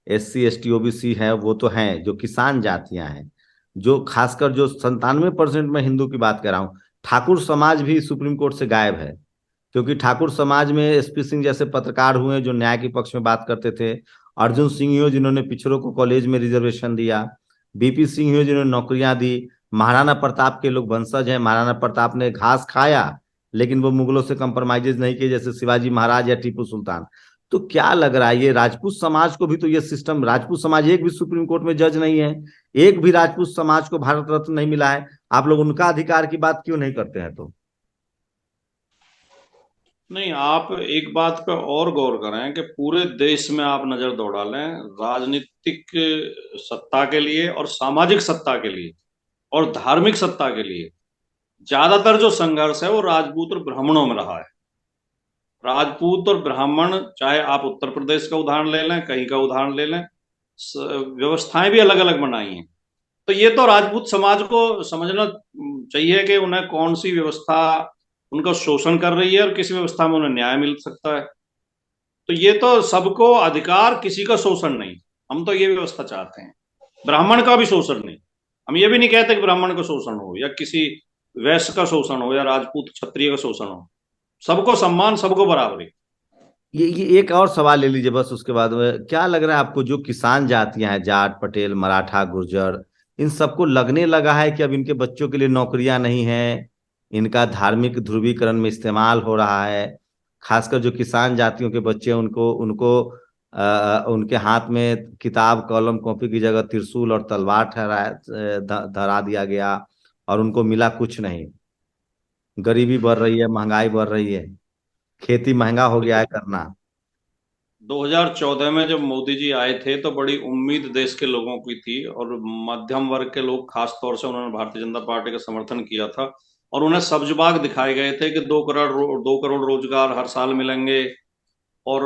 SC ST OBC है वो तो हैं, जो किसान जातियां हैं, जो खासकर जो 97% में हिंदू की बात कर रहा हूँ, ठाकुर समाज भी सुप्रीम कोर्ट से गायब है। क्योंकि ठाकुर समाज में SP सिंह जैसे पत्रकार हुए जो न्याय के पक्ष में बात करते थे, अर्जुन सिंह हो जिन्होंने पिछड़ों को कॉलेज में रिजर्वेशन दिया, BP सिंह हो जिन्होंने नौकरियां दी, महाराणा प्रताप के लोग वंशज हैं, महाराणा प्रताप ने घास खाया लेकिन वो मुगलों से कंप्रोमाइजेज नहीं किए जैसे शिवाजी महाराज या टीपू सुल्तान। तो क्या लग रहा है ये राजपूत समाज को भी तो ये सिस्टम, राजपूत समाज एक भी सुप्रीम कोर्ट में जज नहीं है, एक भी राजपूत समाज को भारत रत्न नहीं मिला है, आप लोग उनका अधिकार की बात क्यों नहीं करते हैं? तो नहीं, आप एक बात पे और गौर करें कि पूरे देश में आप नजर दौड़ा लें, राजनीतिक सत्ता के लिए और सामाजिक सत्ता के लिए और धार्मिक सत्ता के लिए ज्यादातर जो संघर्ष है वो राजपूत और ब्राह्मणों में रहा है। राजपूत और ब्राह्मण, चाहे आप उत्तर प्रदेश का उदाहरण ले लें, कहीं का उदाहरण ले लें, व्यवस्थाएं भी अलग अलग बनाई हैं। तो ये तो राजपूत समाज को समझना चाहिए कि उन्हें कौन सी व्यवस्था उनका शोषण कर रही है और किस व्यवस्था में उन्हें न्याय मिल सकता है। तो ये तो सबको अधिकार, किसी का शोषण नहीं। हम तो ये व्यवस्था चाहते हैं, ब्राह्मण का भी शोषण नहीं। हम ये भी नहीं कहते कि ब्राह्मण का शोषण हो या किसी वैश्य का शोषण हो या राजपूत क्षत्रिय का शोषण हो। सबको सम्मान, सबको बराबरी। ये एक और सवाल ले लीजिए बस, उसके बाद में क्या लग रहा है आपको, जो किसान जातियां हैं, जाट, पटेल, मराठा, गुर्जर, इन सबको लगने लगा है कि अब इनके बच्चों के लिए नौकरियां नहीं है, इनका धार्मिक ध्रुवीकरण में इस्तेमाल हो रहा है? खासकर जो किसान जातियों के बच्चे हैं, उनको उनको उनके हाथ में किताब, कलम, कॉपी की जगह त्रिशूल और तलवार धरा दिया गया और उनको मिला कुछ नहीं। गरीबी बढ़ रही है, महंगाई बढ़ रही है, खेती महंगा हो गया है करना। 2014 में जब मोदी जी आए थे तो बड़ी उम्मीद देश के लोगों की थी और मध्यम वर्ग के लोग खास तौर से उन्होंने भारतीय जनता पार्टी का समर्थन किया था और उन्हें सब्ज बाग दिखाए गए थे कि 2 करोड़ रोजगार हर साल मिलेंगे और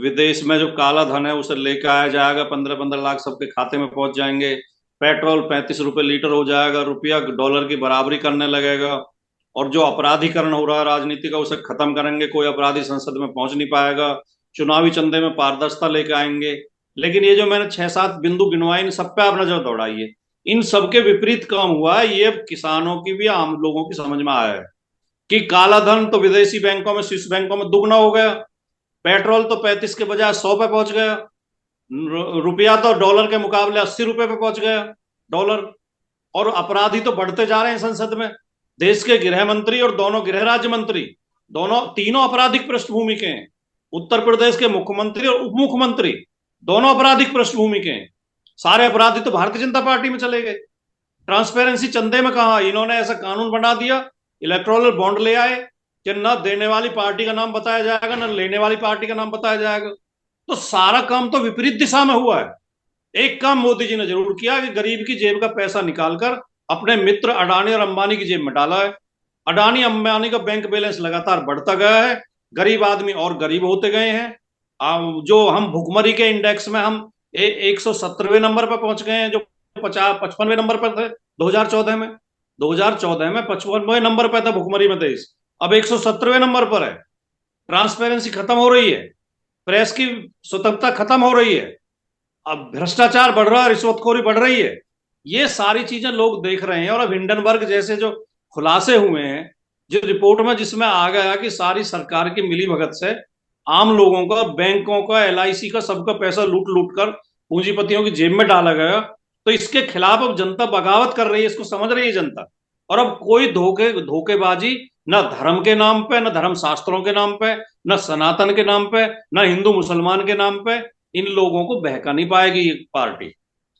विदेश में जो काला धन है उसे लेकर आया जाएगा, 15-15 लाख सबके खाते में पहुंच जाएंगे, पेट्रोल 35 रुपए लीटर हो जाएगा, रुपया डॉलर की बराबरी करने लगेगा और जो अपराधीकरण हो रहा है राजनीति का उसे खत्म करेंगे, कोई अपराधी संसद में पहुंच नहीं पाएगा, चुनावी चंदे में पारदर्शिता लेके आएंगे। लेकिन ये जो मैंने 6-7 बिंदु गिनवाए, इन सब पे आप नजर दौड़ाइए, इन सबके विपरीत काम हुआ है। ये किसानों की भी, आम लोगों की समझ में आया है कि काला धन तो विदेशी बैंकों में, स्विस बैंकों में दुगना हो गया, पेट्रोल तो 35 के बजाय 100 पे पहुंच गया, रुपया तो डॉलर के मुकाबले 80 रुपए पे पहुंच गया डॉलर, और अपराधी तो बढ़ते जा रहे हैं संसद में। देश के गृह मंत्री और दोनों गृह राज्य मंत्री, तीनों आपराधिक पृष्ठभूमि के हैं। उत्तर प्रदेश के मुख्यमंत्री और उप मुख्यमंत्री दोनों आपराधिक पृष्ठभूमि के हैं। सारे अपराधी तो भारतीय जनता पार्टी में चले गए। ट्रांसपेरेंसी चंदे में कहा, इन्होंने ऐसा कानून बना दिया, इलेक्टोरल बॉन्ड ले आए कि न देने वाली पार्टी का नाम बताया जाएगा, न लेने वाली पार्टी का नाम बताया जाएगा। तो सारा काम तो विपरीत दिशा में हुआ है। एक काम मोदी जी ने जरूर किया कि गरीब की जेब का पैसा निकालकर अपने मित्र अडानी और अंबानी की जेब में डाला है। अडानी अंबानी का बैंक बैलेंस लगातार बढ़ता गया है, गरीब आदमी और गरीब होते गए हैं। जो हम भुखमरी के इंडेक्स में हम 117वें नंबर पर पहुंच गए हैं, जो 55वें नंबर पर थे 2014 में। 2014 में 55वें नंबर पर था भुखमरी में देश, अब 117वें नंबर पर है। ट्रांसपेरेंसी खत्म हो रही है, प्रेस की स्वतंत्रता खत्म हो रही है, अब भ्रष्टाचार बढ़ रहा है, रिश्वतखोरी बढ़ रही है। ये सारी चीजें लोग देख रहे हैं। और अब हिंडनबर्ग जैसे जो खुलासे हुए हैं, जो रिपोर्ट में जिसमें आ गया कि सारी सरकार की मिली भगत से आम लोगों का, बैंकों का, एलआईसी का, सबका पैसा लूट लूट कर पूंजीपतियों की जेब में डाला गया, तो इसके खिलाफ अब जनता बगावत कर रही है, इसको समझ रही है जनता। और अब कोई धोखेबाजी न धर्म के नाम पे, न धर्म शास्त्रों के नाम पे, न सनातन के नाम पे, न हिंदू मुसलमान के नाम पे इन लोगों को बहका नहीं पाएगी ये पार्टी।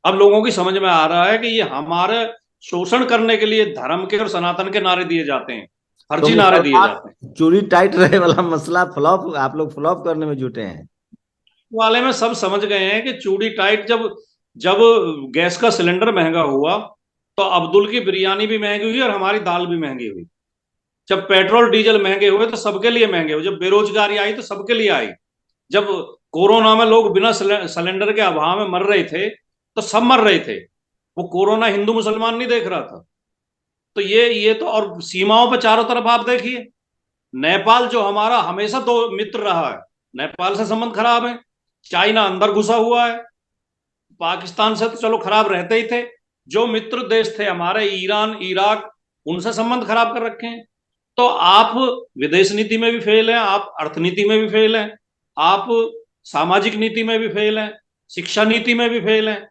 अब लोगों की समझ में आ रहा है कि ये हमारे शोषण करने के लिए धर्म के और सनातन के नारे दिए जाते हैं, तो फर्जी नारे दिए जाते हैं। चूड़ी टाइट रहे वाला मसला फ्लॉप, आप लोग फ्लॉप करने में जुटे हैं। वाले में सब समझ गए हैं कि चूड़ी टाइट, जब जब गैस का सिलेंडर महंगा हुआ तो अब्दुल की बिरयानी भी महंगी हुई और हमारी दाल भी महंगी हुई। जब पेट्रोल डीजल महंगे हुए तो सबके लिए महंगे हुए। जब बेरोजगारी आई तो सबके लिए आई। जब कोरोना में लोग बिना सिलेंडर के अभाव में मर रहे थे तो सब मर रहे थे। वो कोरोना हिंदू मुसलमान नहीं देख रहा था। तो ये तो, और सीमाओं पर चारों तरफ आप देखिए, नेपाल जो हमारा हमेशा तो मित्र रहा है, नेपाल से संबंध खराब है। चाइना अंदर घुसा हुआ है। पाकिस्तान से तो चलो खराब रहते ही थे। जो मित्र देश थे हमारे, ईरान, इराक, उनसे संबंध खराब कर रखे हैं। तो आप विदेश नीति में भी फेल हैं, आप अर्थनीति में भी फेल हैं, आप सामाजिक नीति में भी फेल हैं, शिक्षा नीति में भी फेल हैं।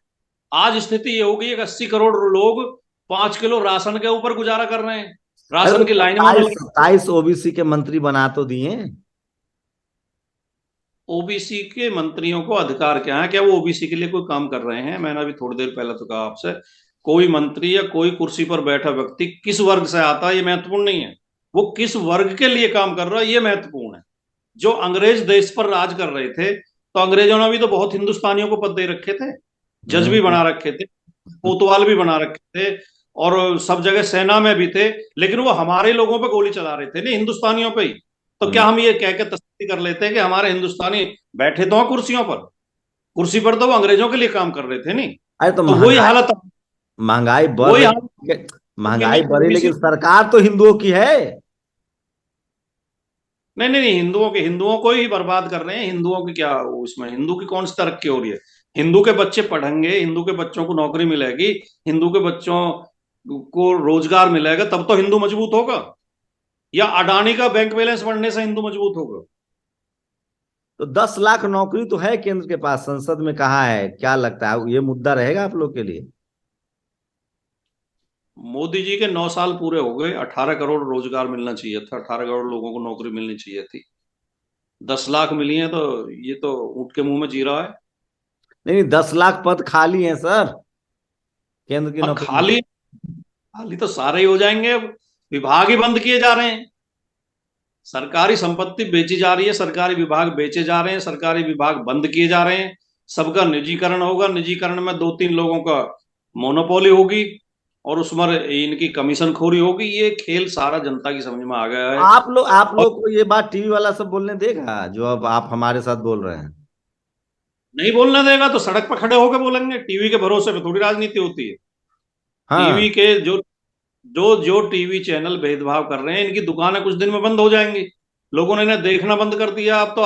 आज स्थिति ये हो गई है कि 80 करोड़ लोग 5 किलो राशन के ऊपर गुजारा कर रहे हैं, राशन की लाइन में। 27 ओबीसी के मंत्री बना तो दिए। ओबीसी के मंत्रियों को अधिकार क्या है? क्या वो ओबीसी के लिए कोई काम कर रहे हैं? मैंने अभी थोड़ी देर पहले तो कहा आपसे, कोई मंत्री या कोई कुर्सी पर बैठा व्यक्ति किस वर्ग से आता है ये महत्वपूर्ण नहीं है, वो किस वर्ग के लिए काम कर रहा है ये महत्वपूर्ण है। जो अंग्रेज देश पर राज कर रहे थे तो अंग्रेजों ने भी तो बहुत हिंदुस्तानियों को पद दे रखे थे, जज भी बना रखे थे, कोतवाल भी बना रखे थे, और सब जगह सेना में भी थे। लेकिन वो हमारे लोगों पे गोली चला रहे थे, नहीं हिंदुस्तानियों पे ही। तो क्या हम ये कह के तस्दीक कर लेते हैं कि हमारे हिंदुस्तानी बैठे तो हैं कुर्सियों पर? कुर्सी पर तो वो अंग्रेजों के लिए काम कर रहे थे, नहीं? अरे तो वही हालत, महंगाई बढ़ वही रही हालत। है, महंगाई बढ़ी, लेकिन सरकार तो हिंदुओं की है। नहीं नहीं नहीं, हिंदुओं को ही बर्बाद कर रहे हैं। हिंदुओं की क्या उसमें, हिंदू की कौन सी तरक्की हो रही है? हिंदू के बच्चे पढ़ेंगे, हिंदू के बच्चों को नौकरी मिलेगी, हिंदू के बच्चों को रोजगार मिलेगा, तब तो हिंदू मजबूत होगा। या अडानी का बैंक बैलेंस बढ़ने से हिंदू मजबूत होगा? तो 10 लाख नौकरी तो है केंद्र के पास, संसद में कहा है। क्या लगता है ये मुद्दा रहेगा आप लोग के लिए? मोदी जी के 9 साल पूरे हो गए, 18 करोड़ रोजगार मिलना चाहिए था, 18 करोड़ लोगों को नौकरी मिलनी चाहिए थी। 10 लाख मिली है तो ये तो ऊंट के मुंह में जी रहा है। नहीं, 10 लाख पद खाली हैं सर, केंद्र की और नौकरी। खाली खाली तो सारे ही हो जाएंगे। अब विभाग ही बंद किए जा रहे हैं, सरकारी संपत्ति बेची जा रही है, सरकारी विभाग बेचे जा रहे हैं, सरकारी विभाग बंद किए जा रहे हैं, सबका निजीकरण होगा। निजीकरण में 2-3 लोगों का मोनोपोली होगी और उसमें इनकी कमीशन खोरी होगी। ये खेल सारा जनता की समझ में आ गया है। आप और लोग को ये बात टीवी वाला सब बोलने देगा जो अब आप हमारे साथ बोल रहे हैं? नहीं बोलने देगा तो सड़क पर खड़े होकर बोलेंगे। टीवी के भरोसे पे थोड़ी राजनीति होती है। हाँ। टीवी के जो जो जो टीवी चैनल भेदभाव कर रहे हैं, इनकी दुकानें कुछ दिन में बंद हो जाएंगी। लोगों ने इन्हें देखना बंद कर दिया। अब तो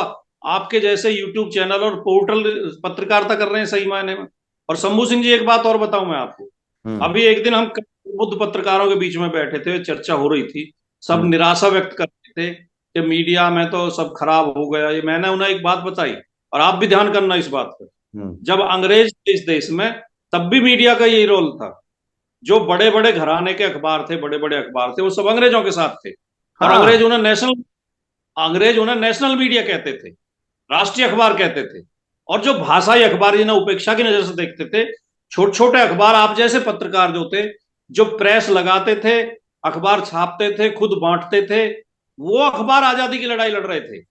आपके जैसे यूट्यूब चैनल और पोर्टल पत्रकारिता कर रहे हैं सही मायने में। और शंभू सिंह जी, एक बात और बताऊं मैं आपको, अभी एक दिन हम बुद्ध पत्रकारों के बीच में बैठे थे, चर्चा हो रही थी, सब निराशा व्यक्त कर रहे थे कि मीडिया में तो सब खराब हो गया। ये मैंने उन्हें एक बात बताई, और आप भी ध्यान करना इस बात पर। जब अंग्रेज थे इस देश में, तब भी मीडिया का यही रोल था। जो बड़े बड़े घराने के अखबार थे, बड़े बड़े अखबार थे, वो सब अंग्रेजों के साथ थे। और हाँ। अंग्रेज उन्हें नेशनल मीडिया कहते थे, राष्ट्रीय अखबार कहते थे। और जो भाषाई अखबार जिन्हें उपेक्षा की नजर से देखते थे, छोटे छोटे अखबार, आप जैसे पत्रकार जो थे, जो प्रेस लगाते थे, अखबार छापते थे, खुद बांटते थे, वो अखबार आजादी की लड़ाई लड़ रहे थे।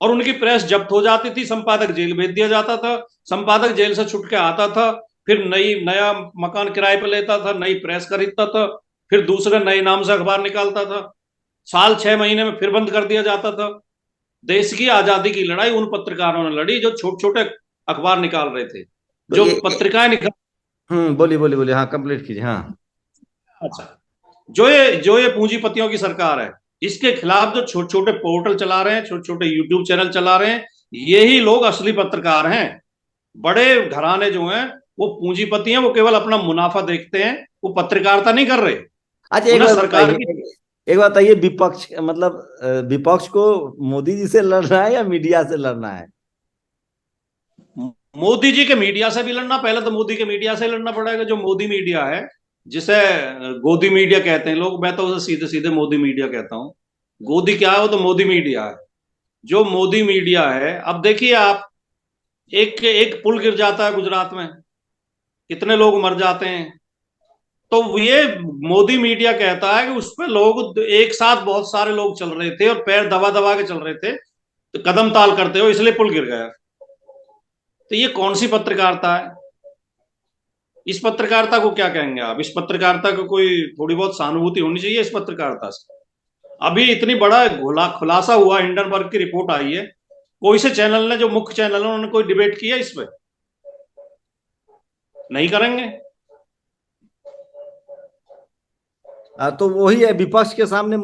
और उनकी प्रेस जब्त हो जाती थी, संपादक जेल भेज दिया जाता था, संपादक जेल से छुट के आता था, फिर नया मकान किराए पर लेता था, नई प्रेस खरीदता था, फिर दूसरे नए नाम से अखबार निकालता था। साल 6 महीने में फिर बंद कर दिया जाता था। देश की आजादी की लड़ाई उन पत्रकारों ने लड़ी जो छोटे छोटे अखबार निकाल रहे थे, तो जो पत्रिकाएं निकाल। बोलिए बोलिए बोलिए, हाँ कंप्लीट कीजिए। हाँ। अच्छा, जो ये पूंजीपतियों की सरकार है, इसके खिलाफ जो छोटे छोटे पोर्टल चला रहे हैं, छोटे छोटे यूट्यूब चैनल चला रहे हैं, यही लोग असली पत्रकार हैं। बड़े घराने जो हैं वो पूंजीपति हैं, वो केवल अपना मुनाफा देखते हैं, वो पत्रकारिता नहीं कर रहे। अच्छा एक उन्हें बात सरकार की बताइए, एक बात बताइए, विपक्ष मतलब विपक्ष को मोदी जी से लड़ना है या मीडिया से लड़ना है? मोदी जी के मीडिया से भी लड़ना, पहले तो मोदी के मीडिया से लड़ना पड़ेगा। जो मोदी मीडिया है, जिसे गोदी मीडिया कहते हैं लोग, मैं तो उसे सीधे सीधे मोदी मीडिया कहता हूं। गोदी क्या है? वो तो मोदी मीडिया है। जो मोदी मीडिया है, अब देखिए आप, एक एक पुल गिर जाता है गुजरात में, कितने लोग मर जाते हैं। तो ये मोदी मीडिया कहता है कि उस पर लोग एक साथ बहुत सारे लोग चल रहे थे और पैर दबा दबा के चल रहे थे, तो कदम ताल करते हो, इसलिए पुल गिर गया। तो ये कौन सी पत्रकारिता है? इस पत्रकारिता को क्या कहेंगे आप? इस पत्रकारिता को कोई थोड़ी बहुत सहानुभूति होनी चाहिए इस पत्रकारिता से। अभी इतनी बड़ा खुलासा हुआ, हिंडनबर्ग की रिपोर्ट आई है, कोई से चैनल ने, जो मुख्य चैनल है, उन्होंने कोई डिबेट किया इस पे? नहीं करेंगे। तो वही है, विपक्ष के सामने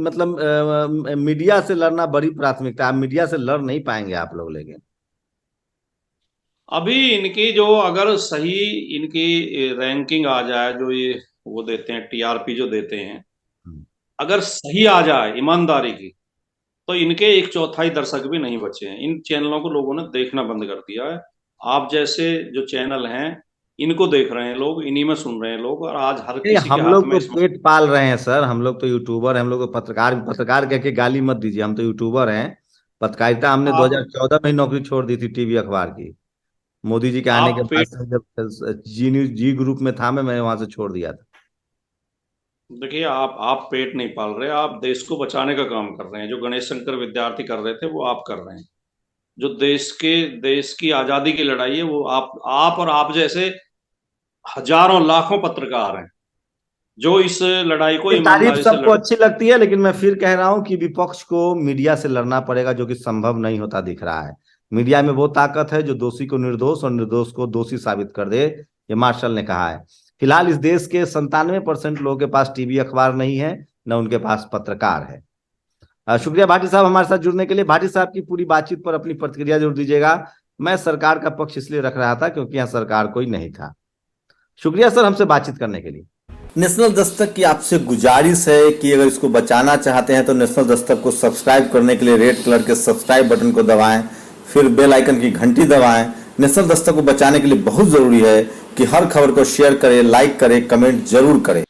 मतलब मीडिया से लड़ना बड़ी प्राथमिकता है। मीडिया से लड़ नहीं पाएंगे आप लोग, लेकिन अभी इनकी जो अगर सही इनकी रैंकिंग आ जाए, जो ये वो देते हैं, टीआरपी जो देते हैं, अगर सही आ जाए ईमानदारी की, तो इनके एक चौथाई दर्शक भी नहीं बचे हैं। इन चैनलों को लोगों ने देखना बंद कर दिया है। आप जैसे जो चैनल हैं, इनको देख रहे हैं लोग, इन्हीं में सुन रहे हैं लोग, और आज हर नहीं, किसी के हम हाथ लोग में तो पेट पाल रहे हैं सर। हम लोग तो यूट्यूबर हैं, हम लोग तो पत्रकार पत्रकार कह के गाली मत दीजिए, हम तो यूट्यूबर हैं। पत्रकारिता हमने आप 2014 में ही नौकरी छोड़ दी थी टीवी अखबार की। मोदी जी के आने के आप बाद पेट से जब जी न्यूज जी ग्रुप में था, मैं वहां से छोड़ दिया था। देखिए, आप पेट नहीं पाल रहे, आप देश को बचाने का काम कर रहे हैं। जो गणेश शंकर विद्यार्थी कर रहे थे, वो आप कर रहे हैं। जो देश की आजादी की लड़ाई है, वो आप और आप जैसे हजारों लाखों पत्रकार हैं, जो इस लड़ाई को ये तारीफ ईमानदारी से सबको लड़। अच्छी लगती है, लेकिन मैं फिर कह रहा हूं कि विपक्ष को मीडिया से लड़ना पड़ेगा, जो कि संभव नहीं होता दिख रहा है। मीडिया में वो ताकत है जो दोषी को निर्दोष और निर्दोष को दोषी साबित कर दे, ये मार्शल ने कहा है। फिलहाल इस देश के 97% लोगों के पास टीवी अखबार नहीं है, न उनके पास पत्रकार है। शुक्रिया भाटी साहब हमारे साथ जुड़ने के लिए। भाटी साहब की पूरी बातचीत पर अपनी प्रतिक्रिया जरूर दीजिएगा। मैं सरकार का पक्ष इसलिए रख रहा था क्योंकि यहाँ सरकार कोई नहीं था। शुक्रिया सर हमसे बातचीत करने के लिए। नेशनल दस्तक की आपसे गुजारिश है कि अगर इसको बचाना चाहते हैं तो नेशनल दस्तक को सब्सक्राइब करने के लिए रेड कलर के सब्सक्राइब बटन को दबाएं, फिर बेल आइकन की घंटी दबाएं। नेशनल दस्तक को बचाने के लिए बहुत जरूरी है कि हर खबर को शेयर करें, लाइक करें, कमेंट जरूर करें।